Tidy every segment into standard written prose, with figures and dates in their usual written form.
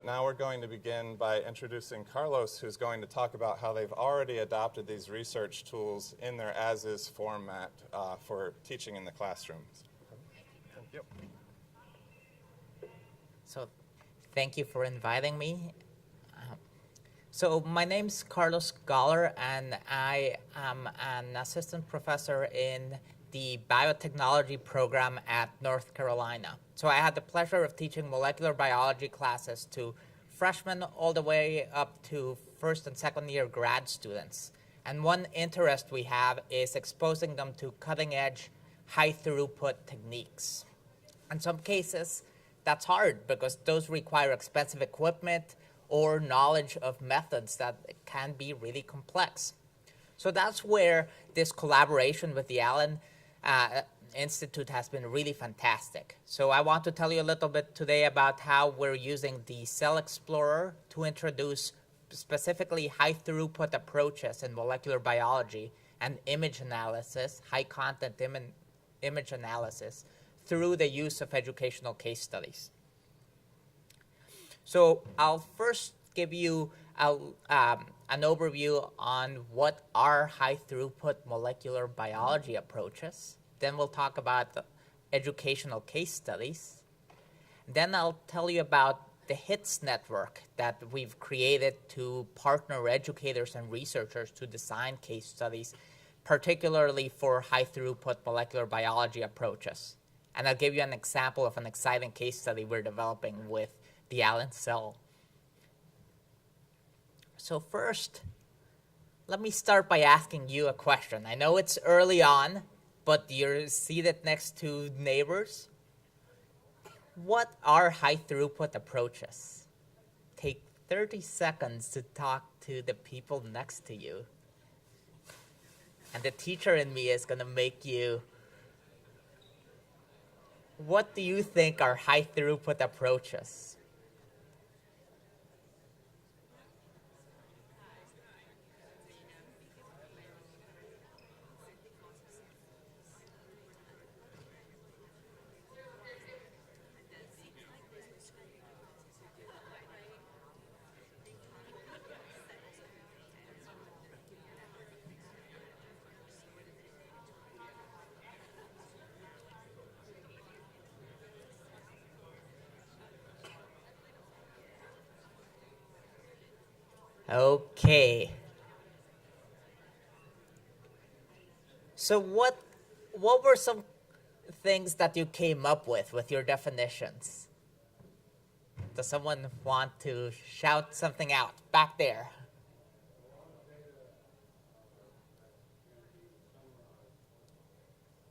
Now we're going to begin by introducing Carlos, who's going to talk about how they've already adopted these research tools in their as-is format for teaching in the classrooms. Thank you. So thank you for inviting me. So my name's Carlos Galler, and I am an assistant professor in the biotechnology program at North Carolina. So I had the pleasure of teaching molecular biology classes to freshmen all the way up to first and second year grad students. And one interest we have is exposing them to cutting edge, high throughput techniques. In some cases, that's hard because those require expensive equipment or knowledge of methods that can be really complex. So that's where this collaboration with the Allen Institute has been really fantastic. So I want to tell you a little bit today about how we're using the Cell Explorer to introduce specifically high throughput approaches in molecular biology and image analysis, high content image analysis, through the use of educational case studies. So I'll first give you an overview on what are high throughput molecular biology approaches. Then we'll talk about the educational case studies. Then I'll tell you about the HITS network that we've created to partner educators and researchers to design case studies, particularly for high throughput molecular biology approaches. And I'll give you an example of an exciting case study we're developing with the Allen cell. So first, let me start by asking you a question. I know it's early on, but you're seated next to neighbors. What are high throughput approaches? Take 30 seconds to talk to the people next to you. And the teacher in me is going to make you. What do you think are high throughput approaches? Okay. So what were some things that you came up with your definitions? Does someone want to shout something out back there?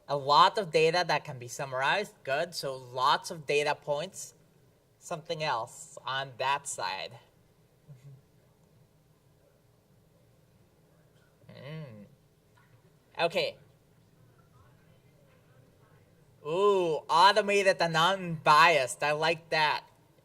A lot of data that can be summarized. Good. So lots of data points. Something else on that side. Okay. Ooh, automated and unbiased. I like that.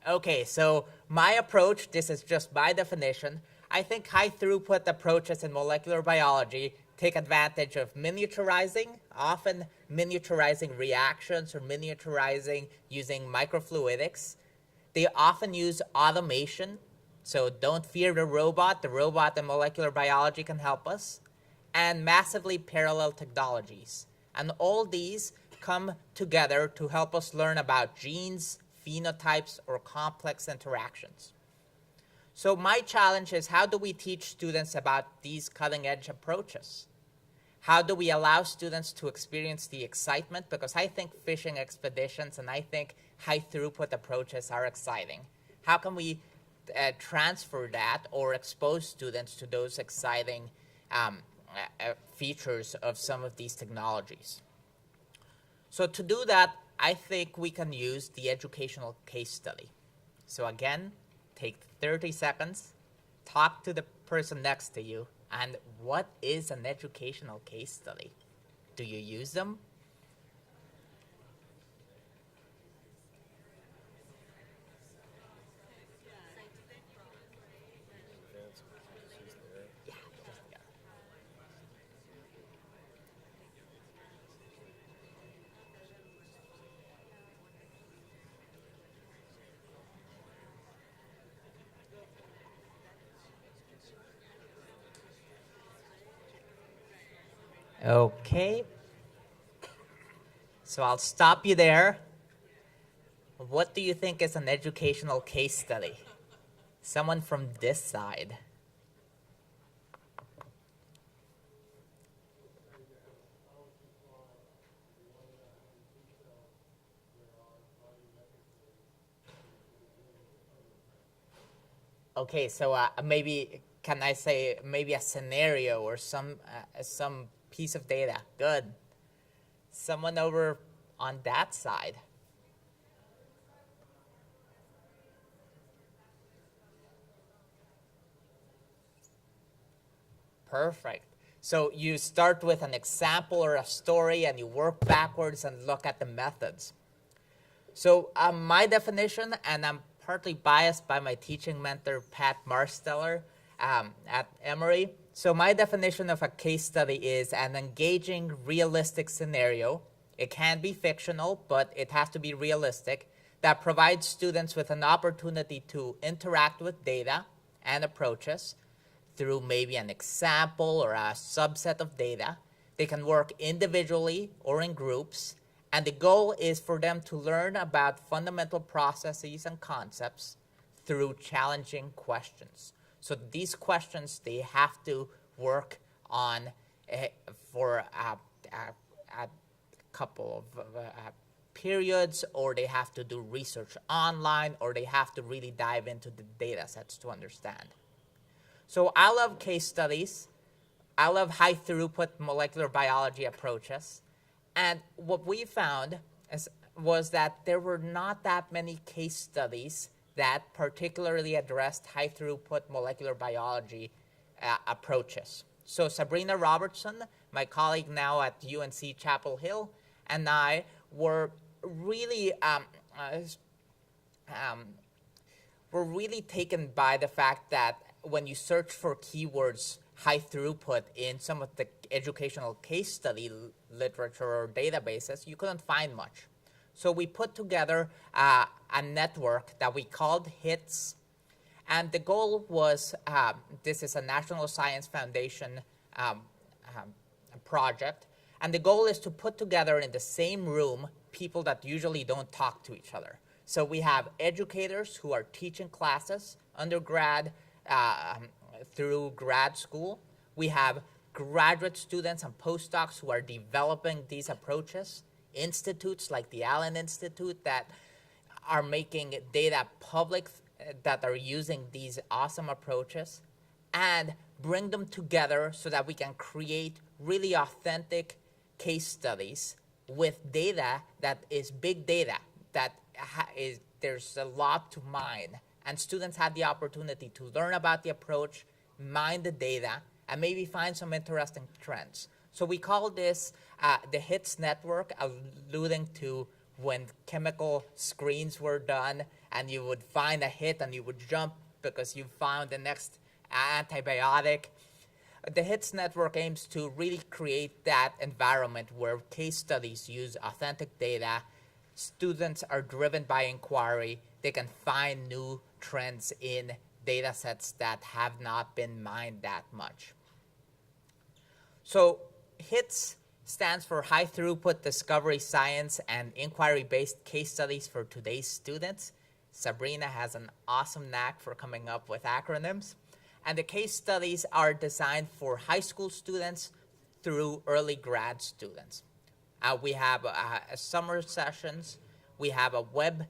Okay, so my approach, this is just my definition. I think high throughput approaches in molecular biology take advantage of miniaturizing, often miniaturizing reactions or miniaturizing using microfluidics. They often use automation, so don't fear the robot. The robot in molecular biology can help us. And massively parallel technologies. And all these come together to help us learn about genes, phenotypes, or complex interactions. So my challenge is, how do we teach students about these cutting-edge approaches? How do we allow students to experience the excitement? Because I think fishing expeditions and I think high-throughput approaches are exciting. How can we transfer that or expose students to those exciting features of some of these technologies? So to do that, I think we can use the educational case study. So again, take 30 seconds, talk to the person next to you, and what is an educational case study? Do you use them? Okay, so I'll stop you there. What do you think is an educational case study? Someone from this side. Okay, so maybe can I say maybe a scenario or some piece of data? Good. Someone over on that side. Perfect. So you start with an example or a story and you work backwards and look at the methods. So my definition, and I'm partly biased by my teaching mentor, Pat Marsteller at Emory. So my definition of a case study is an engaging, realistic scenario. It can be fictional, but it has to be realistic, that provides students with an opportunity to interact with data and approaches through maybe an example or a subset of data. They can work individually or in groups, and the goal is for them to learn about fundamental processes and concepts through challenging questions. So these questions, they have to work on for a couple of periods, or they have to do research online, or they have to really dive into the data sets to understand. So I love case studies. I love high throughput molecular biology approaches. And what we found was that there were not that many case studies that particularly addressed high throughput molecular biology approaches. So Sabrina Robertson, my colleague now at UNC Chapel Hill, and I were really taken by the fact that when you search for keywords high throughput in some of the educational case study literature or databases, you couldn't find much. So we put together a network that we called HITS. And the goal was, this is a National Science Foundation project. And the goal is to put together in the same room people that usually don't talk to each other. So we have educators who are teaching classes, undergrad through grad school. We have graduate students and postdocs who are developing these approaches, institutes like the Allen Institute that are making data public, that are using these awesome approaches, and bring them together so that we can create really authentic case studies with data that is big data, that there's a lot to mine. And students had the opportunity to learn about the approach, mine the data, and maybe find some interesting trends. So we call this the HITS network, alluding to when chemical screens were done and you would find a hit and you would jump because you found the next antibiotic. The HITS network aims to really create that environment where case studies use authentic data, students are driven by inquiry, they can find new trends in data sets that have not been mined that much. So HITS stands for High Throughput Discovery Science and Inquiry-Based Case Studies for Today's Students. Sabrina has an awesome knack for coming up with acronyms. And the case studies are designed for high school students through early grad students. We have summer sessions, we have a web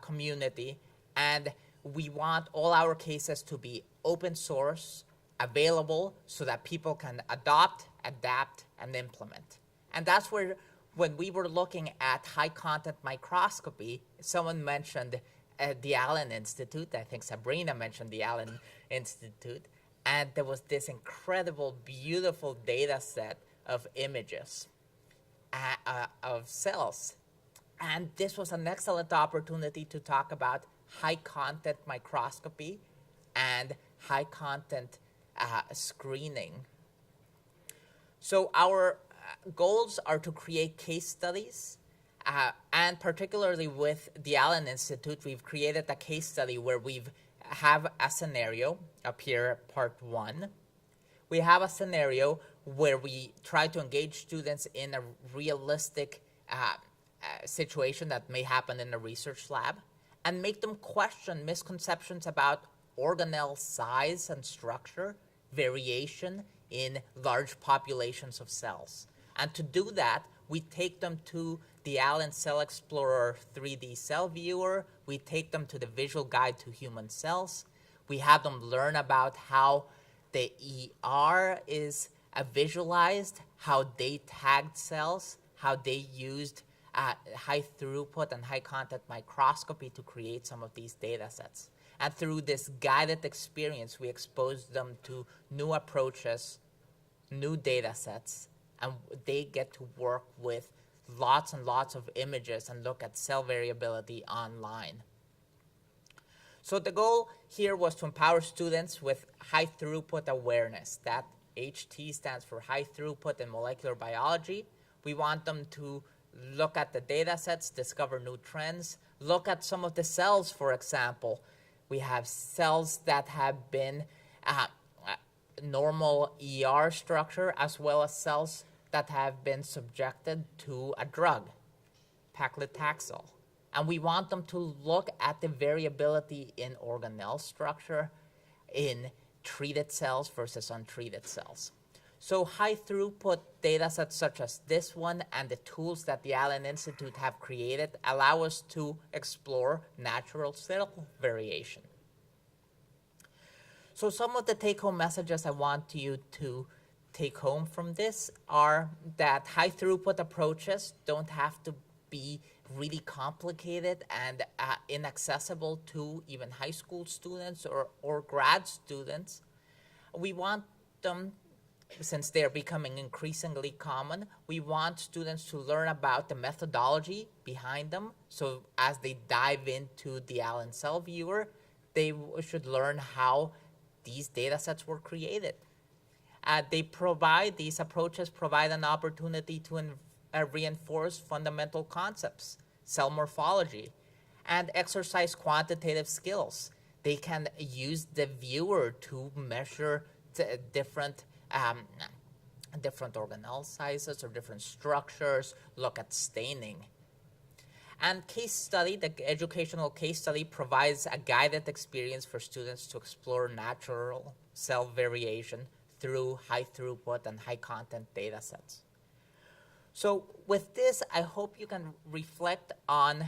community, and we want all our cases to be open source, available, so that people can adopt, adapt, and implement. And that's where, when we were looking at high content microscopy, someone mentioned the Allen Institute. I think Sabrina mentioned the Allen Institute. And there was this incredible, beautiful data set of images of cells. And this was an excellent opportunity to talk about high content microscopy and high content screening. So our goals are to create case studies, and particularly with the Allen Institute, we've created a case study where we have a scenario up here, part 1. we have a scenario where we try to engage students in a realistic situation that may happen in a research lab and make them question misconceptions about organelle size and structure, variation in large populations of cells. And to do that, we take them to the Allen Cell Explorer 3D Cell Viewer. We take them to the Visual Guide to Human Cells. We have them learn about how the ER is visualized, how they tagged cells, how they used high throughput and high contact microscopy to create some of these data sets. And through this guided experience, we expose them to new approaches, new data sets, and they get to work with lots and lots of images and look at cell variability online. So the goal here was to empower students with high throughput awareness. That HT stands for high throughput in molecular biology. We want them to look at the data sets, discover new trends, look at some of the cells, for example. We have cells that have been normal ER structure, as well as cells that have been subjected to a drug, paclitaxel. And we want them to look at the variability in organelle structure in treated cells versus untreated cells. So high throughput data sets such as this one and the tools that the Allen Institute have created allow us to explore natural cell variation. So some of the take-home messages I want you to take home from this are that high throughput approaches don't have to be really complicated and inaccessible to even high school students or grad students. We want them, since they're becoming increasingly common, we want students to learn about the methodology behind them. So as they dive into the Allen Cell Viewer, they should learn how these data sets were created. These approaches provide an opportunity to reinforce fundamental concepts, cell morphology, and exercise quantitative skills. They can use the viewer to measure different organelle sizes or different structures, look at staining. And case study, the educational case study provides a guided experience for students to explore natural cell variation through high throughput and high content data sets. So with this, I hope you can reflect on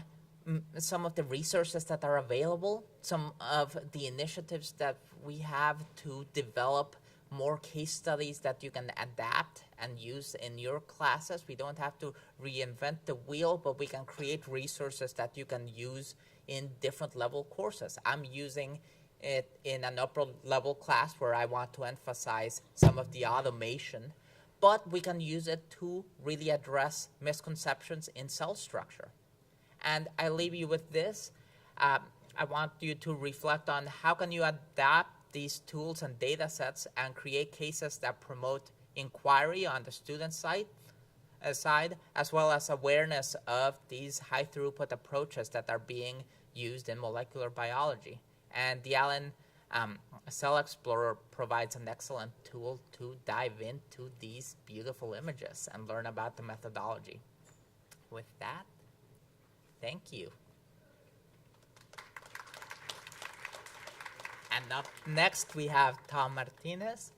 some of the resources that are available, some of the initiatives that we have to develop more case studies that you can adapt and use in your classes. We don't have to reinvent the wheel, but we can create resources that you can use in different level courses. I'm using it in an upper level class where I want to emphasize some of the automation, but we can use it to really address misconceptions in cell structure. And I leave you with this. I want you to reflect on how can you adapt these tools and data sets and create cases that promote inquiry on the student side, as well as awareness of these high throughput approaches that are being used in molecular biology. And the Allen Cell Explorer provides an excellent tool to dive into these beautiful images and learn about the methodology. With that, thank you. And up next, we have Tom Martinez.